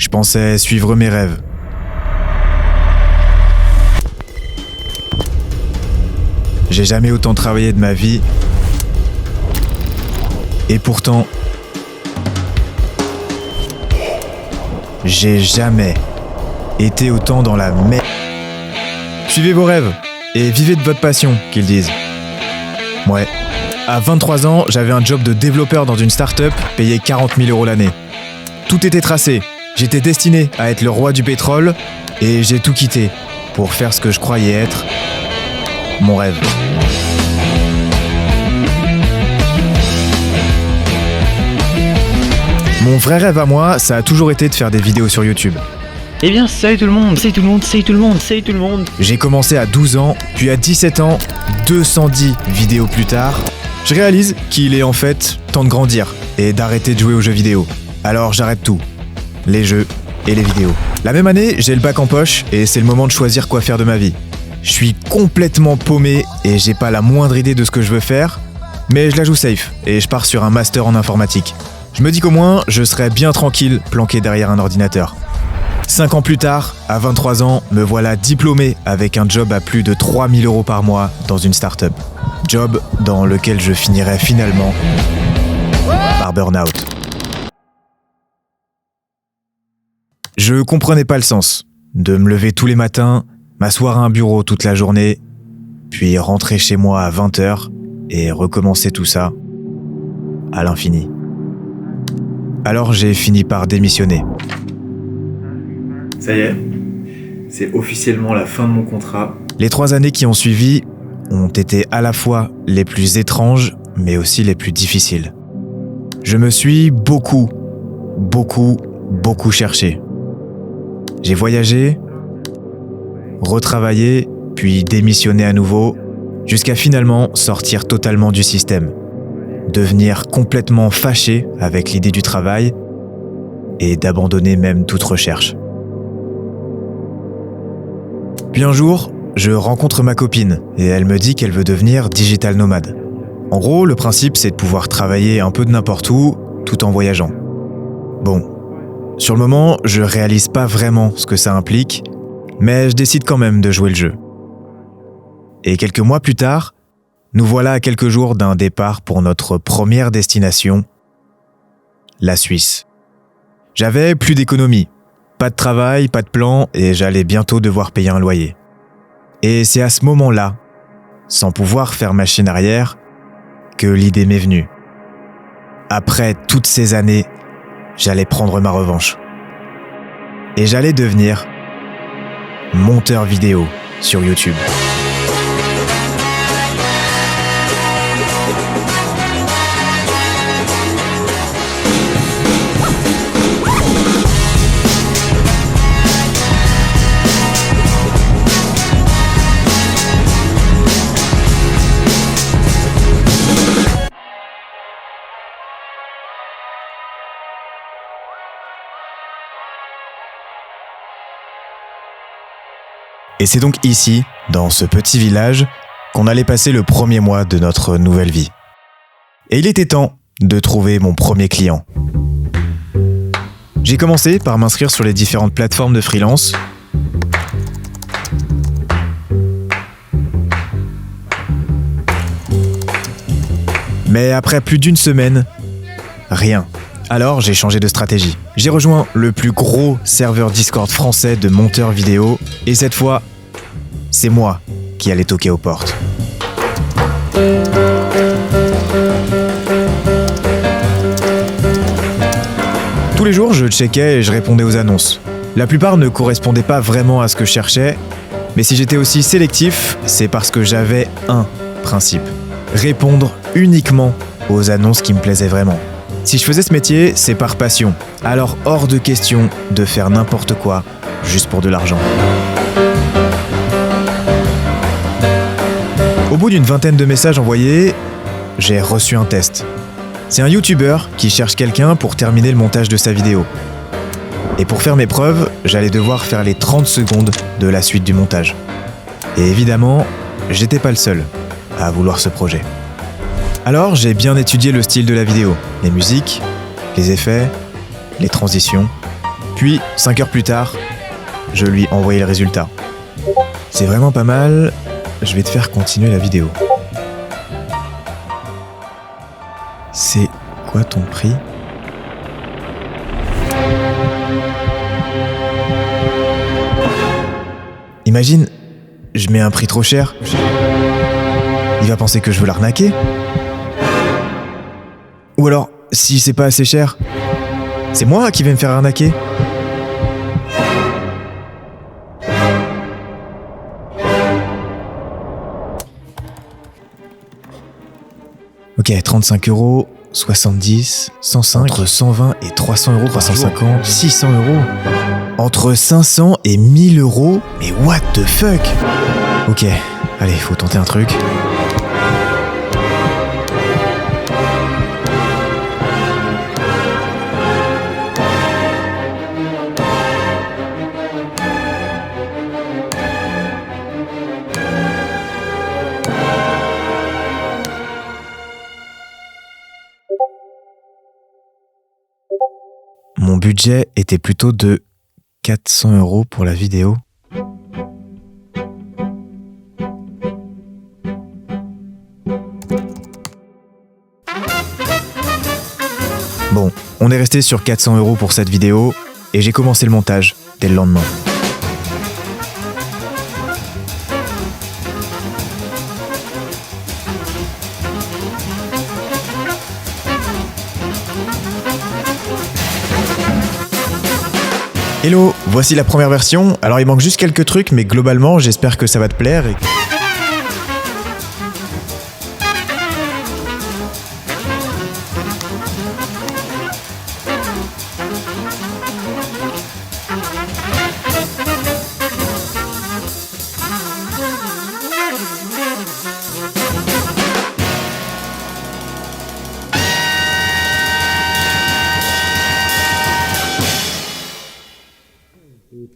Je pensais suivre mes rêves. J'ai jamais autant travaillé de ma vie. Et pourtant, j'ai jamais été autant dans la merde. Suivez vos rêves et vivez de votre passion, qu'ils disent. Ouais. À 23 ans, j'avais un job de développeur dans une start-up payé 40 000 € l'année. Tout était tracé. J'étais destiné à être le roi du pétrole et j'ai tout quitté pour faire ce que je croyais être mon rêve. Mon vrai rêve à moi, ça a toujours été de faire des vidéos sur YouTube. Eh bien, salut tout le monde, salut tout le monde, salut tout le monde, salut tout le monde. J'ai commencé à 12 ans, puis à 17 ans, 210 vidéos plus tard, je réalise qu'il est en fait temps de grandir et d'arrêter de jouer aux jeux vidéo. Alors j'arrête tout, les jeux et les vidéos. La même année, j'ai le bac en poche et c'est le moment de choisir quoi faire de ma vie. Je suis complètement paumé et j'ai pas la moindre idée de ce que je veux faire, mais je la joue safe et je pars sur un master en informatique. Je me dis qu'au moins, je serai bien tranquille planqué derrière un ordinateur. 5 ans plus tard, à 23 ans, me voilà diplômé avec un job à plus de 3 000 € par mois dans une start-up. Job dans lequel je finirai finalement par burn-out. Je comprenais pas le sens de me lever tous les matins, m'asseoir à un bureau toute la journée, puis rentrer chez moi à 20h et recommencer tout ça à l'infini. Alors j'ai fini par démissionner. Ça y est, c'est officiellement la fin de mon contrat. Les 3 années qui ont suivi ont été à la fois les plus étranges, mais aussi les plus difficiles. Je me suis beaucoup cherché. J'ai voyagé, retravaillé, puis démissionné à nouveau, jusqu'à finalement sortir totalement du système, devenir complètement fâché avec l'idée du travail et d'abandonner même toute recherche. Puis un jour, je rencontre ma copine et elle me dit qu'elle veut devenir digital nomade. En gros, le principe, c'est de pouvoir travailler un peu de n'importe où, tout en voyageant. Bon, sur le moment, je réalise pas vraiment ce que ça implique, mais je décide quand même de jouer le jeu. Et quelques mois plus tard, nous voilà à quelques jours d'un départ pour notre première destination, la Suisse. J'avais plus d'économie, pas de travail, pas de plan, et j'allais bientôt devoir payer un loyer. Et c'est à ce moment-là, sans pouvoir faire machine arrière, que l'idée m'est venue. Après toutes ces années, j'allais prendre ma revanche. Et j'allais devenir monteur vidéo sur YouTube. Et c'est donc ici, dans ce petit village, qu'on allait passer le premier mois de notre nouvelle vie. Et il était temps de trouver mon premier client. J'ai commencé par m'inscrire sur les différentes plateformes de freelance. Mais après plus d'1 semaine, rien. Alors j'ai changé de stratégie. J'ai rejoint le plus gros serveur Discord français de monteurs vidéo et cette fois, c'est moi qui allais toquer aux portes. Tous les jours, je checkais et je répondais aux annonces. La plupart ne correspondaient pas vraiment à ce que je cherchais, mais si j'étais aussi sélectif, c'est parce que j'avais un principe. Répondre uniquement aux annonces qui me plaisaient vraiment. Si je faisais ce métier, c'est par passion. Alors hors de question de faire n'importe quoi juste pour de l'argent. Au bout d'une 20aine de messages envoyés, j'ai reçu un test. C'est un YouTuber qui cherche quelqu'un pour terminer le montage de sa vidéo. Et pour faire mes preuves, j'allais devoir faire les 30 secondes de la suite du montage. Et évidemment, j'étais pas le seul à vouloir ce projet. Alors j'ai bien étudié le style de la vidéo, les musiques, les effets, les transitions. Puis, 5 heures plus tard, je lui envoyais le résultat. C'est vraiment pas mal, je vais te faire continuer la vidéo. C'est quoi ton prix ? Imagine, je mets un prix trop cher. Il va penser que je veux l'arnaquer. Ou alors, si c'est pas assez cher, c'est moi qui vais me faire arnaquer. Ok, 35 €, 70, 105, entre 120 et 300 €, 350, 600 €. Entre 500 et 1000 €. Mais what the fuck? Ok, allez, faut tenter un truc. Mon budget était plutôt de 400 € pour la vidéo. Bon, on est resté sur 400 € pour cette vidéo et j'ai commencé le montage dès le lendemain. Hello, voici la première version. Alors il manque juste quelques trucs, mais globalement j'espère que ça va te plaire.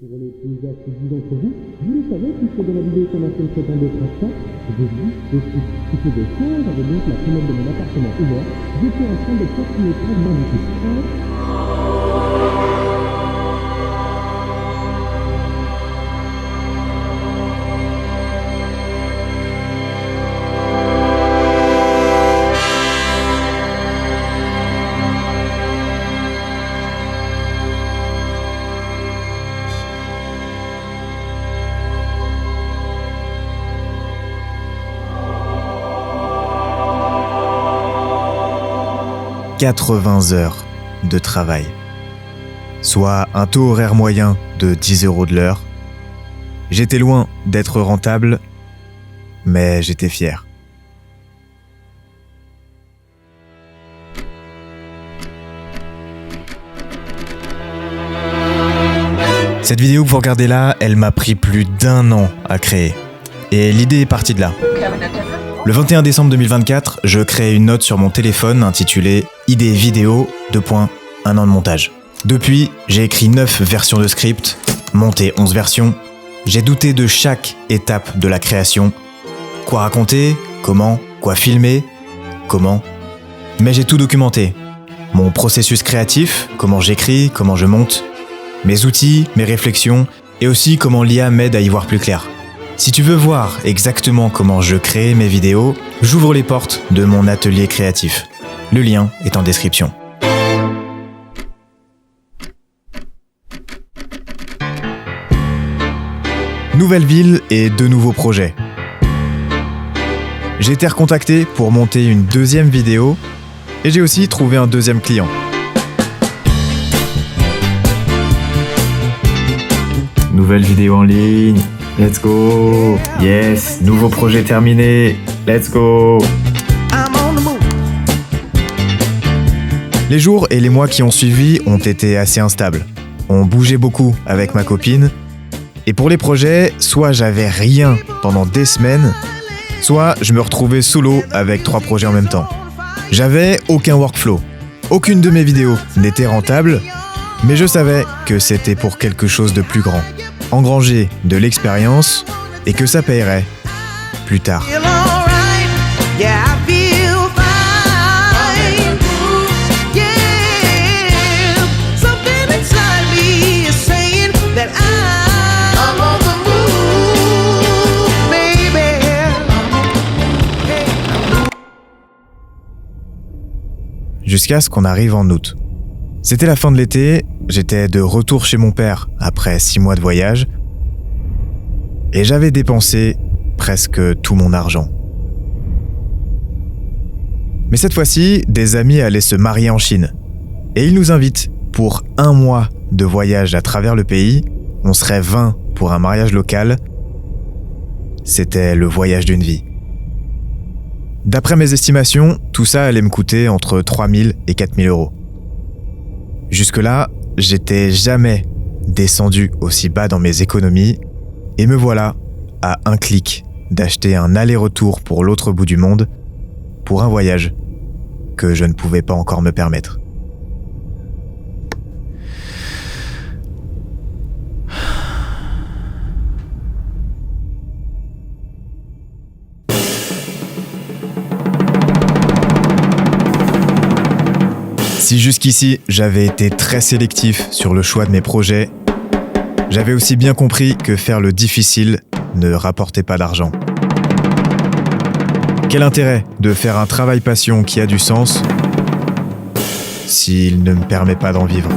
Pour les plus assidus d'entre vous, vous le savez, puisque dans la vidéo qu'on a fait le traitement de Presta, j'ai vu aussi ce que de temps, j'avais donc la fenêtre de mon appartement ouverte, j'étais en train de faire une épreuve magnifique. « 80 heures de travail, soit un taux horaire moyen de 10 € de l'heure. J'étais loin d'être rentable, mais j'étais fier. Cette vidéo que vous regardez là, elle m'a pris plus d'1 an à créer. Et l'idée est partie de là. Le 21 décembre 2024, je crée une note sur mon téléphone intitulée « Idée vidéo, 1 an de montage ». Depuis, j'ai écrit 9 versions de script, monté 11 versions. J'ai douté de chaque étape de la création. Quoi raconter? Comment? Quoi filmer? Comment? Mais j'ai tout documenté. Mon processus créatif, comment j'écris, comment je monte, mes outils, mes réflexions, et aussi comment l'IA m'aide à y voir plus clair. Si tu veux voir exactement comment je crée mes vidéos, j'ouvre les portes de mon atelier créatif. Le lien est en description. Nouvelle ville et 2 nouveaux projets. J'ai été recontacté pour monter une 2e vidéo et j'ai aussi trouvé un 2e client. Nouvelle vidéo en ligne. Let's go! Yes! Nouveau projet terminé! Let's go! Les jours et les mois qui ont suivi ont été assez instables. On bougeait beaucoup avec ma copine. Et pour les projets, soit j'avais rien pendant des semaines, soit je me retrouvais solo avec 3 projets en même temps. J'avais aucun workflow. Aucune de mes vidéos n'était rentable, mais je savais que c'était pour quelque chose de plus grand. Engranger de l'expérience et que ça payerait plus tard. jusqu'à ce qu'on arrive en août. C'était la fin de l'été, j'étais de retour chez mon père après 6 mois de voyage et j'avais dépensé presque tout mon argent. Mais cette fois-ci, des amis allaient se marier en Chine et ils nous invitent pour 1 mois de voyage à travers le pays. On serait 20 pour un mariage local. C'était le voyage d'une vie. D'après mes estimations, tout ça allait me coûter entre 3 000 et 4 000 euros. Jusque-là, j'étais jamais descendu aussi bas dans mes économies et me voilà à un clic d'acheter un aller-retour pour l'autre bout du monde pour un voyage que je ne pouvais pas encore me permettre. Si jusqu'ici, j'avais été très sélectif sur le choix de mes projets, j'avais aussi bien compris que faire le difficile ne rapportait pas d'argent. Quel intérêt de faire un travail passion qui a du sens s'il ne me permet pas d'en vivre ?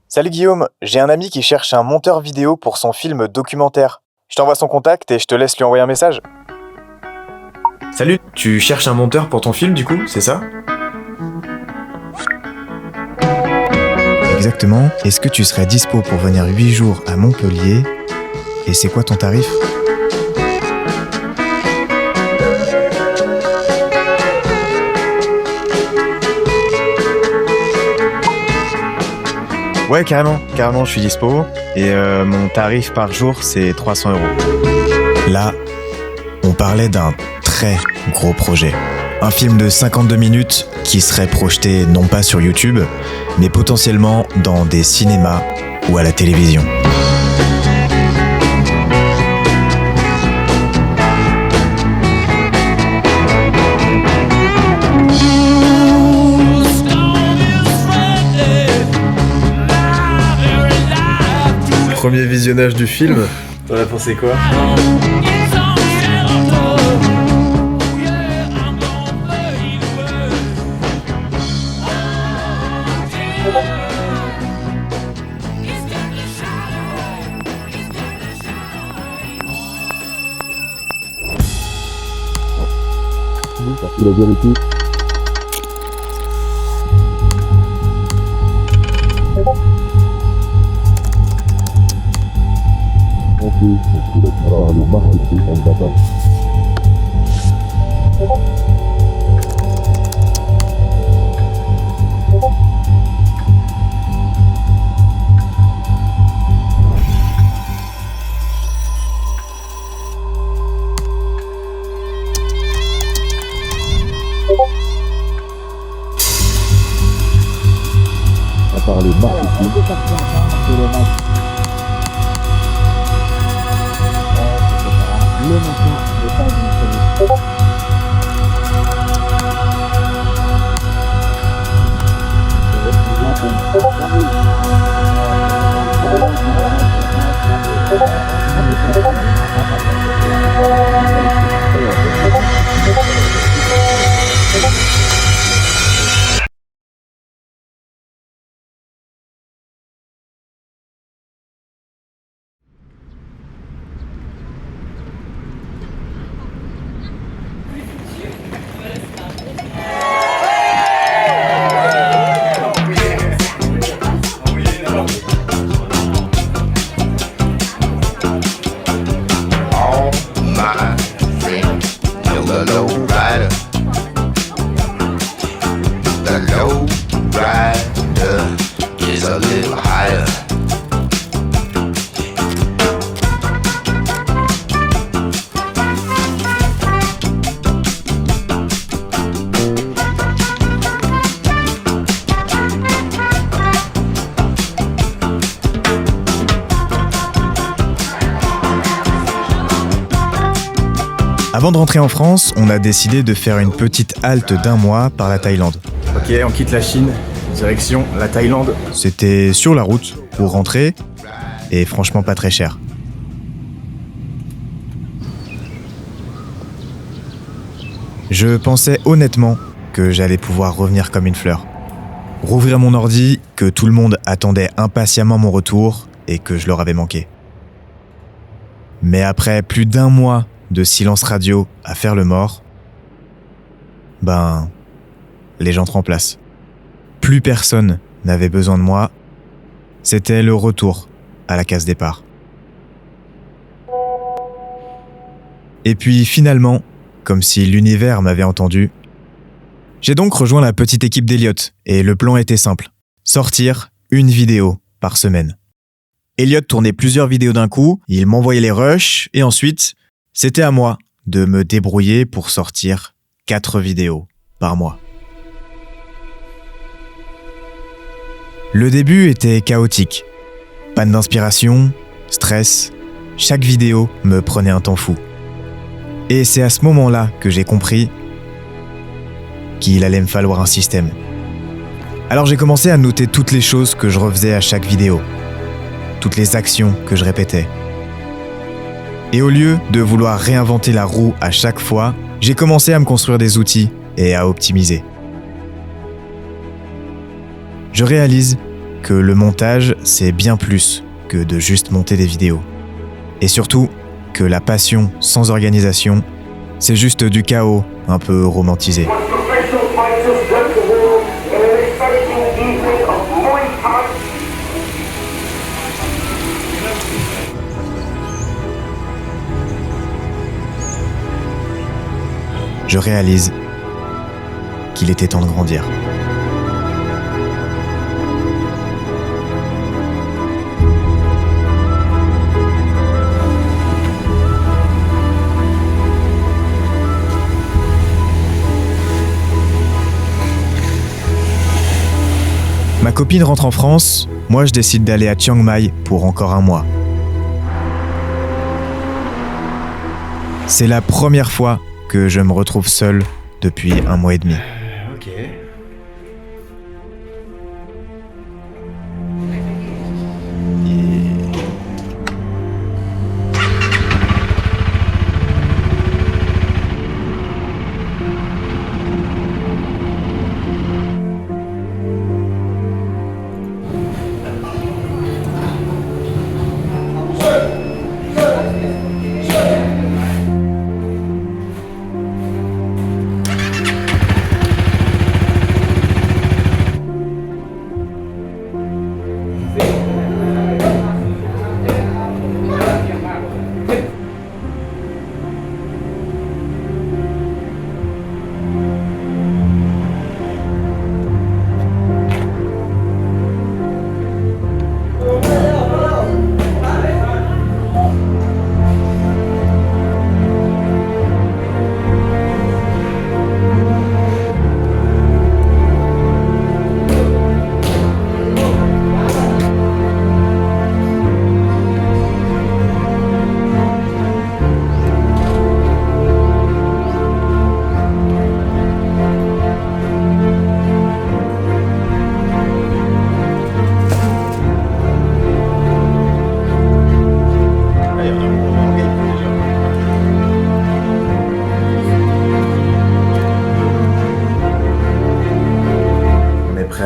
Salut Guillaume, j'ai un ami qui cherche un monteur vidéo pour son film documentaire. Je t'envoie son contact et je te laisse lui envoyer un message. Salut, tu cherches un monteur pour ton film du coup, c'est ça ? Exactement. Est-ce que tu serais dispo pour venir 8 jours à Montpellier ? Et c'est quoi ton tarif ? Ouais, carrément, je suis dispo. Et mon tarif par jour, c'est 300 euros. Là, on parlait d'un très gros projet. Un film de 52 minutes qui serait projeté non pas sur YouTube, mais potentiellement dans des cinémas ou à la télévision. Premier visionnage du film, t'en as pensé quoi ? La vérité. Alors, le marketing, on ne va pas. À part les marketing, c'est le match. Le matin, le pas a low rider. The low rider is a little higher. Avant de rentrer en France, on a décidé de faire une petite halte d'1 mois par la Thaïlande. Ok, on quitte la Chine, direction la Thaïlande. C'était sur la route pour rentrer, et franchement pas très cher. Je pensais honnêtement que j'allais pouvoir revenir comme une fleur. Rouvrir mon ordi, que tout le monde attendait impatiemment mon retour, et que je leur avais manqué. Mais après plus d'1 mois de silence radio à faire le mort, les gens te remplacent. Plus personne n'avait besoin de moi. C'était le retour à la case départ. Et puis finalement, comme si l'univers m'avait entendu, j'ai donc rejoint la petite équipe d'Elliott et le plan était simple. Sortir une vidéo par semaine. Elliott tournait plusieurs vidéos d'un coup, il m'envoyait les rushs et ensuite, c'était à moi de me débrouiller pour sortir 4 vidéos par mois. Le début était chaotique. Panne d'inspiration, stress, chaque vidéo me prenait un temps fou. Et c'est à ce moment-là que j'ai compris qu'il allait me falloir un système. Alors j'ai commencé à noter toutes les choses que je refaisais à chaque vidéo, toutes les actions que je répétais. Et au lieu de vouloir réinventer la roue à chaque fois, j'ai commencé à me construire des outils et à optimiser. Je réalise que le montage, c'est bien plus que de juste monter des vidéos. Et surtout, que la passion sans organisation, c'est juste du chaos un peu romantisé. Je réalise qu'il était temps de grandir. Ma copine rentre en France, moi je décide d'aller à Chiang Mai pour encore 1 mois. C'est la première fois que je me retrouve seul depuis 1 mois et demi. Ok.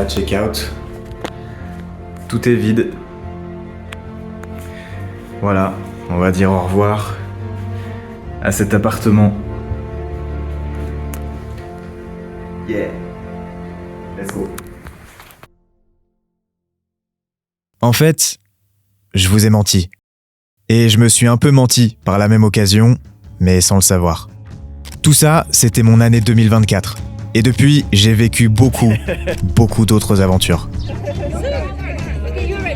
Check-out. Tout est vide. Voilà, on va dire au revoir à cet appartement. Yeah. Let's go. En fait, je vous ai menti. Et je me suis un peu menti par la même occasion, mais sans le savoir. Tout ça, c'était mon année 2024. Et depuis, j'ai vécu beaucoup d'autres aventures.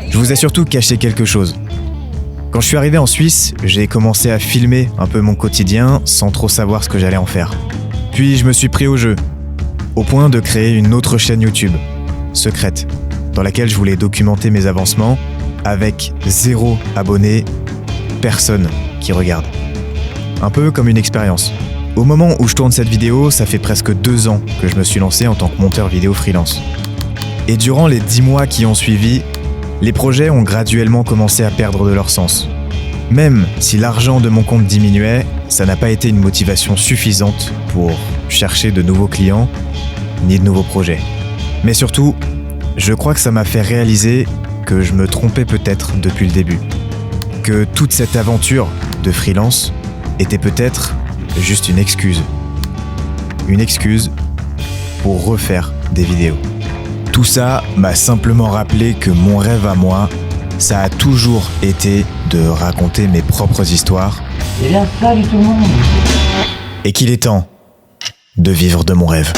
Je vous ai surtout caché quelque chose. Quand je suis arrivé en Suisse, j'ai commencé à filmer un peu mon quotidien sans trop savoir ce que j'allais en faire. Puis je me suis pris au jeu, au point de créer une autre chaîne YouTube, secrète, dans laquelle je voulais documenter mes avancements avec 0 abonnés, personne qui regarde. Un peu comme une expérience. Au moment où je tourne cette vidéo, ça fait presque 2 ans que je me suis lancé en tant que monteur vidéo freelance. Et durant les 10 mois qui ont suivi, les projets ont graduellement commencé à perdre de leur sens. Même si l'argent de mon compte diminuait, ça n'a pas été une motivation suffisante pour chercher de nouveaux clients, ni de nouveaux projets. Mais surtout, je crois que ça m'a fait réaliser que je me trompais peut-être depuis le début. Que toute cette aventure de freelance était peut-être juste une excuse. Une excuse pour refaire des vidéos. Tout ça m'a simplement rappelé que mon rêve à moi, ça a toujours été de raconter mes propres histoires. Eh bien, salut tout le monde! Et qu'il est temps de vivre de mon rêve.